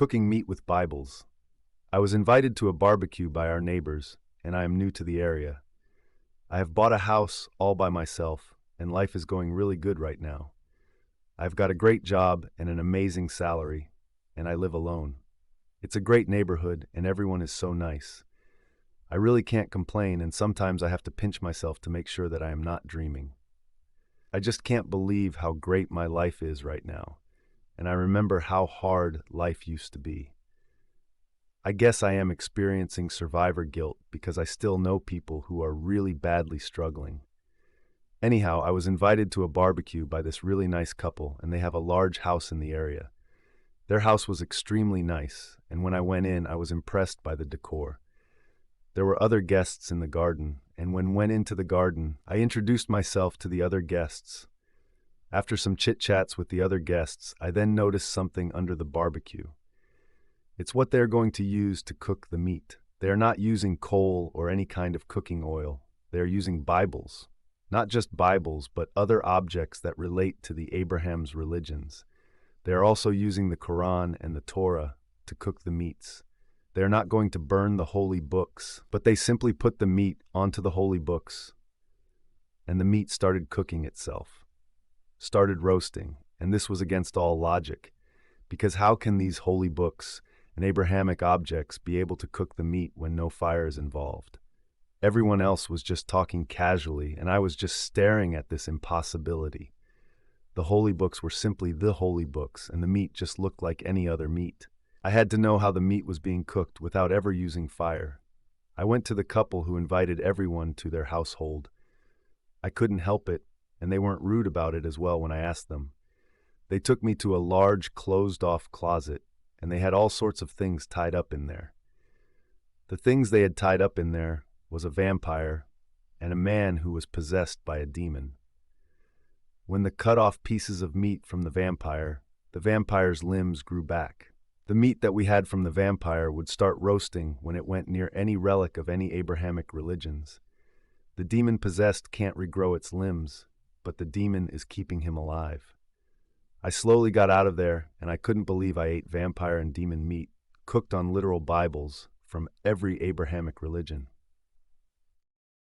cooking meat with Bibles. I was invited to a barbecue by our neighbors, and I am new to the area. I have bought a house all by myself, and life is going really good right now. I've got a great job and an amazing salary, and I live alone. It's a great neighborhood, and everyone is so nice. I really can't complain, and sometimes I have to pinch myself to make sure that I am not dreaming. I just can't believe how great my life is right now, and I remember how hard life used to be. I guess I am experiencing survivor guilt because I still know people who are really badly struggling. Anyhow, I was invited to a barbecue by this really nice couple, and they have a large house in the area. Their house was extremely nice, and when I went in, I was impressed by the decor. There were other guests in the garden, and when went into the garden, I introduced myself to the other guests. After some chit-chats with the other guests, I then noticed something under the barbecue. It's what they're going to use to cook the meat. They are not using coal or any kind of cooking oil. They are using Bibles. Not just Bibles, but other objects that relate to the Abraham's religions. They are also using the Quran and the Torah to cook the meats. They are not going to burn the holy books, but they simply put the meat onto the holy books, and the meat started cooking itself, started roasting, and this was against all logic, because how can these holy books and Abrahamic objects be able to cook the meat when no fire is involved? Everyone else was just talking casually, and I was just staring at this impossibility. The holy books were simply the holy books, and the meat just looked like any other meat. I had to know how the meat was being cooked without ever using fire. I went to the couple who invited everyone to their household. I couldn't help it, and they weren't rude about it as well when I asked them. They took me to a large, closed-off closet, and they had all sorts of things tied up in there. The things they had tied up in there was a vampire and a man who was possessed by a demon. When they cut off pieces of meat from the vampire's limbs grew back. The meat that we had from the vampire would start roasting when it went near any relic of any Abrahamic religions. The demon-possessed can't regrow its limbs, but the demon is keeping him alive. I slowly got out of there, and I couldn't believe I ate vampire and demon meat, cooked on literal Bibles from every Abrahamic religion.